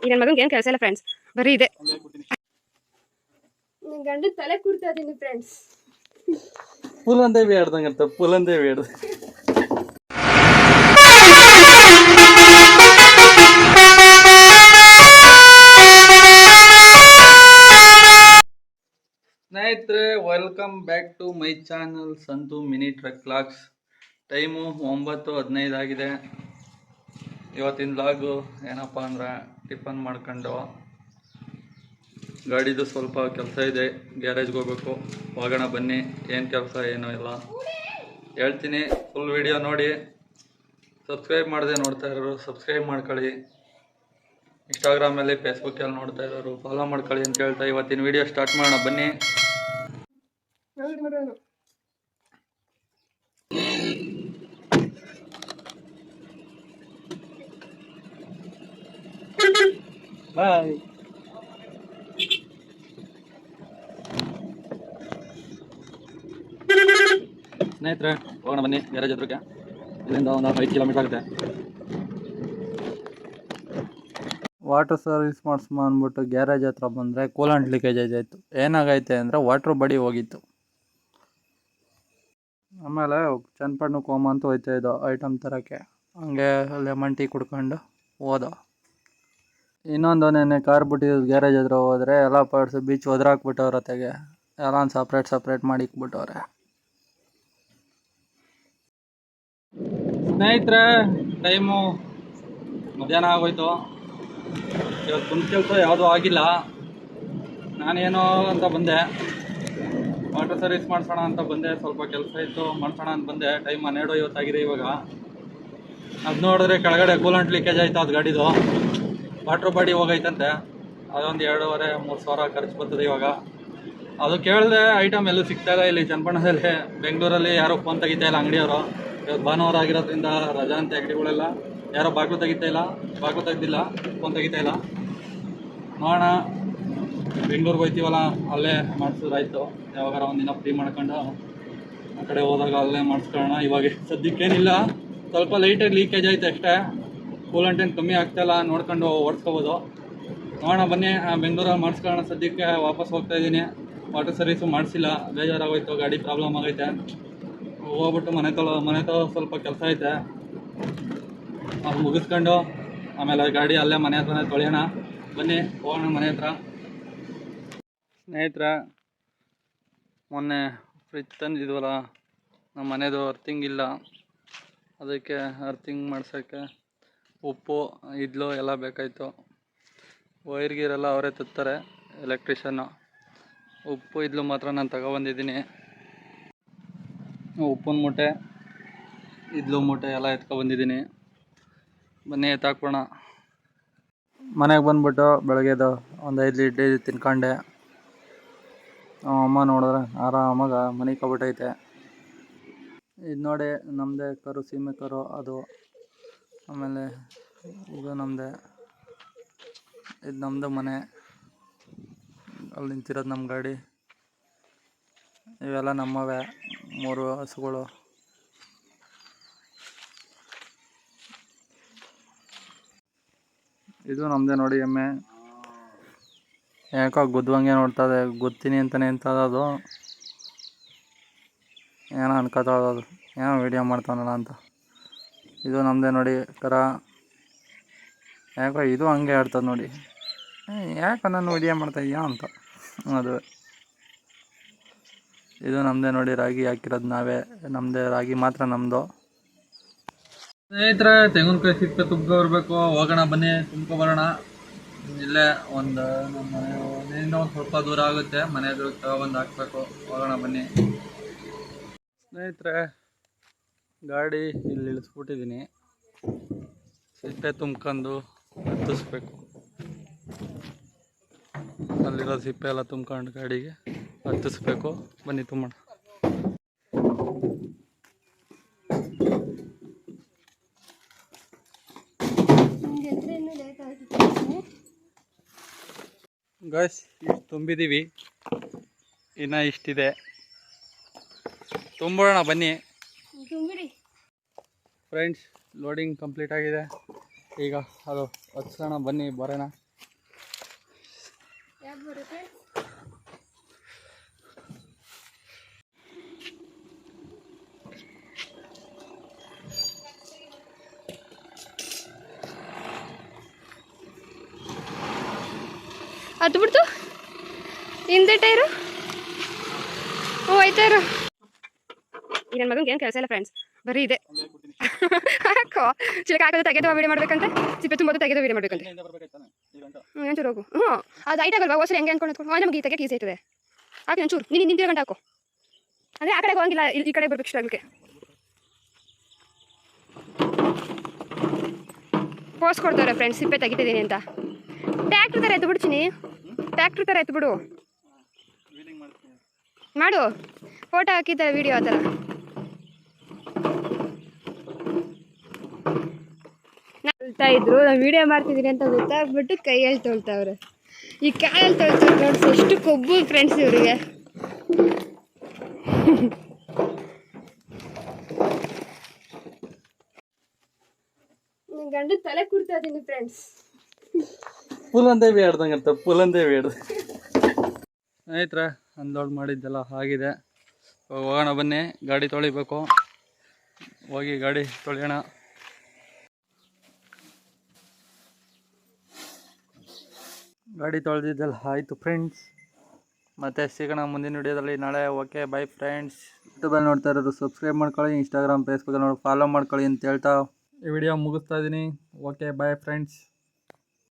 ಈ ನನ್ನ ಮಗನಿಗೆ ಏನು ಕೆಲಸ ಇಲ್ಲ ಫ್ರೆಂಡ್ಸ್, ಬರೀ ಇದೆ. ನನ್ನ ಗಂಡನ ತಲೆ ಕೂಡ್ತಾ ಇದ್ದೀನಿ ಫ್ರೆಂಡ್ಸ್. ಪುಲಂದೇವಿ ಆಡ್ದಂಗಂತ ಪುಲಂದೇವಿ ಆಡ್ದ. ಸ್ನೇಹಿತರೆ, welcome back to my channel Santhu mini truck vlogs. Time 9:15 ಆಗಿದೆ. ಇವತ್ತಿನ ವ್ಲಾಗು ಏನಪ್ಪ ಅಂದ್ರೆ ಟಿಫನ್ ಮಾಡ್ಕೊಂಡು ಗಾಡಿದು ಸ್ವಲ್ಪ ಕೆಲಸ ಇದೆ, ಗ್ಯಾರೇಜ್ಗೆ ಹೋಗ್ಬೇಕು. ಹೋಗೋಣ ಬನ್ನಿ, ಏನು ಕೆಲಸ ಏನೋ ಇಲ್ಲ ಹೇಳ್ತೀನಿ. ಫುಲ್ ವಿಡಿಯೋ ನೋಡಿ. ಸಬ್ಸ್ಕ್ರೈಬ್ ಮಾಡದೆ ನೋಡ್ತಾ ಇರೋರು ಸಬ್ಸ್ಕ್ರೈಬ್ ಮಾಡ್ಕೊಳ್ಳಿ. ಇನ್ಸ್ಟಾಗ್ರಾಮಲ್ಲಿ ಫೇಸ್ಬುಕ್ಕಲ್ಲಿ ನೋಡ್ತಾ ಇರೋರು ಫಾಲೋ ಮಾಡ್ಕೊಳ್ಳಿ ಅಂತ ಹೇಳ್ತಾ ಇವತ್ತಿನ ವಿಡಿಯೋ ಸ್ಟಾರ್ಟ್ ಮಾಡೋಣ ಬನ್ನಿ. ಬಾಯ್. ಸ್ನೇಹಿತರೆ, ಹೋಗೋಣ ಬನ್ನಿ ಗ್ಯಾರೇಜ್ ಹತ್ರಕ್ಕೆ. ಇಲ್ಲಿಂದ ಒಂದು 5 ಕಿಲೋಮೀಟರ್ ಆಗುತ್ತೆ. ವಾಟರ್ ಸರ್ವಿಸ್ ಮಾಡಿಸ್ಮ ಅಂದ್ಬಿಟ್ಟು ಗ್ಯಾರೇಜ್ ಹತ್ರ ಬಂದರೆ ಕೂಲೆಂಟ್ ಲೀಕೇಜ್ ಆಯ್ತು. ಏನಾಗೈತೆ ಅಂದರೆ ವಾಟ್ರ್ ಬಡಿ ಹೋಗಿತ್ತು. ಆಮೇಲೆ ಚನ್ನಪಟ್ಟಣಕ್ಕೆ ಹೋಮ ಅಂತ ಹೋಯ್ತಾ ಇದ್ದೋ ಐಟಮ್ ತರೋಕ್ಕೆ. ಹಂಗೆ ಲೆಮನ್ ಟೀ ಕುಡ್ಕೊಂಡು ಹೋದ. ಇನ್ನೊಂದು ನೆನ್ನೆ ಕಾರ್ ಬಿಟ್ಟಿದ್ದು ಗ್ಯಾರೇಜ್ ಹತ್ರ ಹೋದರೆ ಎಲ್ಲ ಪಾರ್ಟ್ಸು ಬೀಚ್ ಒದ್ರಾಕ್ಬಿಟ್ಟವ್ರೆ. ತೆಗೆ ಎಲ್ಲ ಸಪ್ರೇಟ್ ಮಾಡಿ ಇಕ್ಬಿಟ್ಟವ್ರೆ. ಸ್ನೇಹಿತರೆ, ಟೈಮು ಮಧ್ಯಾಹ್ನ ಆಗೋಯ್ತು. ಇವತ್ತು ತುಂಬ ಕೆಲಸ ಯಾವುದೂ ಆಗಿಲ್ಲ. ನಾನೇನೋ ಅಂತ ಬಂದೆ, ವಾಟರ್ ಸರ್ವಿಸ್ ಮಾಡಿಸೋಣ ಅಂತ ಬಂದೆ. ಸ್ವಲ್ಪ ಕೆಲಸ ಇತ್ತು, ಮಾಡಿಸೋಣ ಅಂತ ಬಂದೆ. ಟೈಮ್ 12:50 ಆಗಿದೆ ಇವಾಗ. ಅದು ನೋಡಿದ್ರೆ ಕೆಳಗಡೆ ಕೂಲೆಂಟ್ ಲೀಕೇಜ್ ಆಯ್ತು. ಅದು ಗಾಡಿದು ವಾಟ್ರ್ ಬಾಡಿ ಹೋಗೈತಂತೆ. ಅದೊಂದು 2,500-3 ಸಾವಿರ ಖರ್ಚು ಬರ್ತದೆ ಇವಾಗ. ಅದು ಕೇಳಿದೆ, ಐಟಮ್ ಎಲ್ಲೂ ಸಿಗ್ತಾಯಿಲ್ಲ. ಇಲ್ಲಿ ಚನ್ನಪಟ್ಟಣದಲ್ಲಿ, ಬೆಂಗಳೂರಲ್ಲಿ ಯಾರೋ ಫೋನ್ ತೆಗಿತಾ ಇಲ್ಲ ಅಂಗಡಿಯವರು. ಇವತ್ತು ಭಾನುವಾರ ಆಗಿರೋದ್ರಿಂದ ರಜಾ ಅಂತ ಅಂಗಡಿಗಳೆಲ್ಲ ಯಾರೋ ಬಾಗಿಲು ತೆಗ್ದಿಲ್ಲ, ಫೋನ್ ತೆಗಿತಾ ಇಲ್ಲ. ನೋಡೋಣ, ಬೆಂಗಳೂರಿಗೆ ಹೋಗ್ತೀವಲ್ಲ, ಅಲ್ಲೇ ಮಾಡಿಸಿದ್ರಾಯ್ತು. ಯಾವಾಗಾರ ಒಂದಿನ ಫ್ರೀ ಮಾಡ್ಕೊಂಡು ಆ ಕಡೆ ಹೋದಾಗ ಅಲ್ಲೇ ಮಾಡಿಸ್ಕೊಳ್ಳೋಣ. ಇವಾಗ ಸದ್ಯಕ್ಕೇನಿಲ್ಲ, ಸ್ವಲ್ಪ ಲೈಟಾಗಿ ಲೀಕೇಜ್ ಆಯ್ತು ಅಷ್ಟೇ. ಕೂಲೆಂಟ್ ಏನು ಕಮ್ಮಿ ಆಗ್ತಾಯಿಲ್ಲ, ನೋಡ್ಕೊಂಡು ಓಡಿಸ್ಕೋಬೋದು. ನೋಡೋಣ ಬನ್ನಿ, ಬೆಂಗಳೂರಲ್ಲಿ ಮಾಡಿಸ್ಕೊಳ್ಳೋಣ. ಸದ್ಯಕ್ಕೆ ವಾಪಸ್ ಹೋಗ್ತಾಯಿದ್ದೀನಿ. ವಾಟರ್ ಸರ್ವಿಸು ಮಾಡಿಸಿಲ್ಲ, ಬೇಜಾರಾಗೋಯ್ತು. ಗಾಡಿ ಪ್ರಾಬ್ಲಮ್ ಆಗೈತೆ. ಹೋಗ್ಬಿಟ್ಟು ಮನೆ ಸ್ವಲ್ಪ ಕೆಲಸ ಐತೆ, ಅದು ಮುಗಿಸ್ಕೊಂಡು ಆಮೇಲೆ ಗಾಡಿ ಅಲ್ಲೇ ಮನೆ ಹತ್ರನೇ ತೊಳೆಯೋಣ. ಬನ್ನಿ ಹೋಗೋಣ ಮನೆ ಹತ್ರ. ಸ್ನೇಹಿತರೆ, ಮೊನ್ನೆ ಫ್ರಿಜ್ ತಂದಿದ್ವಲ್ಲ, ನಮ್ಮ ಮನೆಯದು ಅರ್ಥಿಂಗ್ ಇಲ್ಲ. ಅದಕ್ಕೆ ಅರ್ಥಿಂಗ್ ಮಾಡ್ಸೋಕ್ಕೆ ಉಪ್ಪು ಇದ್ಲು ಎಲ್ಲ ಬೇಕಾಯಿತು. ವೈರ್ಗೀರೆಲ್ಲ ಅವರೇ ತತ್ತಾರೆ, ಎಲೆಕ್ಟ್ರಿಷನ್ನು. ಉಪ್ಪು ಇದ್ಲು ಮಾತ್ರ ನಾನು ತಗೊಬಂದಿದ್ದೀನಿ. ಉಪ್ಪಿನ ಮೂಟೆ, ಇದ್ಲು ಮೂಟೆ ಎಲ್ಲ ಎತ್ಕೊಬಂದಿದ್ದೀನಿ. ಬನ್ನಿ ಎತ್ತಾಕ್ಬೋಣ. ಮನೆಗೆ ಬಂದ್ಬಿಟ್ಟು ಬೆಳಗ್ಗೆದು ಒಂದು 5 ಇಡ್ಲಿ ತಿನ್ಕೊಂಡೆ. ಅಮ್ಮ ನೋಡಿದ್ರೆ ಆರಾಮಾಗ ಮನೆ ಕಬಿಟ್ಟೈತೆ. ಇದು ನೋಡಿ, ನಮ್ಮದೇ ಕರು, ಸೀಮೆ ಕರು ಅದು. ಆಮೇಲೆ ಇದು ನಮ್ಮದೇ, ಇದು ನಮ್ಮದು ಮನೆ. ಅಲ್ಲಿ ನಿಂತಿರೋದು ನಮ್ಮ ಗಾಡಿ. ಇವೆಲ್ಲ ನಮ್ಮವೇ 3 ಹಸುಗಳು. ಇದು ನಮ್ಮದೇ ನೋಡಿ ಎಮ್ಮೆ. ಯಾಕೋ ಗುದ್ದಂಗೆ ನೋಡ್ತದೆ, ಗುದ್ತೀನಿ ಅಂತಲೇ ಅದು ಏನೋ ಅನ್ಕೋತದು, ಏನೋ ವೀಡಿಯೋ ಮಾಡ್ತಾನಲ್ಲ ಅಂತ. ಇದು ನಮ್ಮದೇ ನೋಡಿ ಕರ. ಯಾಕೋ ಇದು ಹಂಗೆ ಆಡ್ತದೆ ನೋಡಿ, ಯಾಕೋ ನಾನು ವೀಡಿಯೋ ಮಾಡ್ತಾಯಿದ್ಯಾ ಅಂತ. ಅದು ಇದು ನಮ್ಮದೇ ನೋಡಿ, ರಾಗಿ ಹಾಕಿರೋದು ನಾವೇ. ನಮ್ಮದೇ ರಾಗಿ ಮಾತ್ರ ನಮ್ಮದು. ಸ್ನೇಹಿತರೆ, ತೆಂಗಿನಕಾಯಿ ಸಿಕ್ಕ ತುಂಬ್ಕೊ ಬರಬೇಕು. ಹೋಗೋಣ ಬನ್ನಿ, ತುಂಬ್ಕೊಬರೋಣ. ಇಲ್ಲೇ ಒಂದು ನಮ್ಮ ಮನೆಯಿಂದ ಒಂದು ಸ್ವಲ್ಪ ದೂರ ಆಗುತ್ತೆ. ಮನೆ ಎದುರು ತಗೊಬಂದು ಹಾಕ್ಬೇಕು. ಹೋಗೋಣ ಬನ್ನಿ. ಸ್ನೇಹಿತರೆ, ಗಾಡಿ ಇಲ್ಲಿ ಇಳಿಸ್ಬಿಟ್ಟಿದ್ದೀನಿ. ಸಿಪ್ಪೆ ತುಂಬ್ಕೊಂಡು ಹತ್ತಿಸ್ಬೇಕು. ಅಲ್ಲಿರೋ ಸಿಪ್ಪೆ ಎಲ್ಲ ತುಂಬ್ಕೊಂಡು ಗಾಡಿಗೆ ಹತ್ತಿಸ್ಬೇಕು. ಬನ್ನಿ ತುಂಬೋಣ. ಗೈಸ್, ಇಷ್ಟು ತುಂಬಿದ್ದೀವಿ, ಇನ್ನು ಇಷ್ಟಿದೆ. ತುಂಬೋಣ ಬನ್ನಿ ಫ್ರೆಂಡ್ಸ್. ಲೋಡಿಂಗ್ ಕಂಪ್ಲೀಟ್ ಆಗಿದೆ. ಈಗ ಅದು ಹತ್ಸೋಣ ಬನ್ನಿ, ಬರೋಣ. ಹತ್ತು ಬಿಡ್ತು ಹಿಂದೆ ಟೈರು ಹ್ಞೂ ಹೋಯ್ತಾ ಇರು. ಈ ನನ್ನ ಮಗನಿಗೆ ಏನು ಕೆಲಸ ಇಲ್ಲ ಫ್ರೆಂಡ್ಸ್, ಬರೀ ಇದೆ. ಹಾಕೋ ಚಿಲಕ ಹಾಕೋದು ತೆಗೆದು ವೀಡಿಯೋ ಮಾಡ್ಬೇಕಂತೆ, ಸಿಪ್ಪೆ ತುಂಬೋದು ತೆಗೆದು ವೀಡಿಯೋ ಮಾಡ್ಬೇಕಂತೆ. ಒಂಚೂರು ಹೋಗು. ಹ್ಞೂ ಅದು ಐಟ್ ಆಗಲ್ವಾ ಹೊಸರು ಹೆಂಗೆ ಅನ್ಕೊಂಡು ನಮ್ಗೆ ಈ ತೆಗೆಗೆ ಈಸಿ ಆಯ್ತದೆ. ಹಾಕಿ ಒಂಚೂರು ನೀನು ನಿಂತಿರೋ ಗಂಟೆ ಹಾಕೋ, ಅಂದರೆ ಆ ಕಡೆಗೆ ಹೋಗಿಲ್ಲ, ಈ ಕಡೆ ಬರ್ಬೇಕು ಇಷ್ಟ. ಪೋಸ್ಟ್ ಕೊಡ್ತಾರೆ ಫ್ರೆಂಡ್ಸ್ ಸಿಪ್ಪೆ ತೆಗಿತಿದ್ದೀನಿ ಅಂತ. ಟ್ಯಾಕ್ಟ್ರ್ ಥರ ಎತ್ತು ಬಿಡ್ತೀನಿ, ಟ್ಯಾಕ್ಟ್ರ್ ಥರ ಎತ್ತು ಬಿಡು ಮಾಡು. ಫೋಟೋ ಹಾಕಿದ್ದಾರೆ ವೀಡಿಯೋ ಆ ಥರ. ತೊಳ್ತಾ ಇದ್ರು, ನಾನು ವೀಡಿಯೋ ಮಾಡ್ತಿದ್ದೀನಿ ಅಂತ ಗೊತ್ತಾಗ್ಬಿಟ್ಟು ಕೈಯಲ್ಲಿ ತೊಳ್ತಾವ್ರೆ. ಈ ಕಾಯಲ್ಲಿ ತೊಳ್ತಾರೆ ಫ್ರೆಂಡ್ಸ್, ಎಷ್ಟು ಕೊಬ್ಬು ಫ್ರೆಂಡ್ಸ್ ಇವರಿಗೆ. ಗಂಡು ತಲೆ ಕೂರ್ತಾ ಇದ್ದೀನಿ ಫ್ರೆಂಡ್ಸ್. ಪುಲಂದೇವಿ ಆಡ್ದಂಗಂತ ಪುಲಂದೇವಿ ಆಡ್ದ. ಸ್ನೇಹಿತರೆ ಅನ್ಲೋಡ್ ಮಾಡಿದ್ದೆಲ್ಲ ಆಗಿದೆ. ಹೋಗೋಣ ಬನ್ನಿ, ಗಾಡಿ ತೊಳಿಬೇಕು. ಹೋಗಿ ಗಾಡಿ ತೊಳೆಯೋಣ. ಗಾಡಿ ತೊಳೆದಿದ್ದೆಲ್ಲ ಆಯಿತು ಫ್ರೆಂಡ್ಸ್. ಮತ್ತೆ ಸಿಗೋಣ ಮುಂದಿನ ವಿಡಿಯೋದಲ್ಲಿ ನಾಳೆ. Okay by friends. ಯೂಟ್ಯೂಬಲ್ಲಿ ನೋಡ್ತಾ ಇರೋರು ಸಬ್ಸ್ಕ್ರೈಬ್ ಮಾಡ್ಕೊಳ್ಳಿ, ಇನ್ಸ್ಟಾಗ್ರಾಮ್ ಫೇಸ್ಬುಕ್ಕಲ್ಲಿ ನೋಡಿ ಫಾಲೋ ಮಾಡ್ಕೊಳ್ಳಿ ಅಂತ ಹೇಳ್ತಾ ಈ ವಿಡಿಯೋ ಮುಗಿಸ್ತಾ ಇದ್ದೀನಿ. Okay by friends.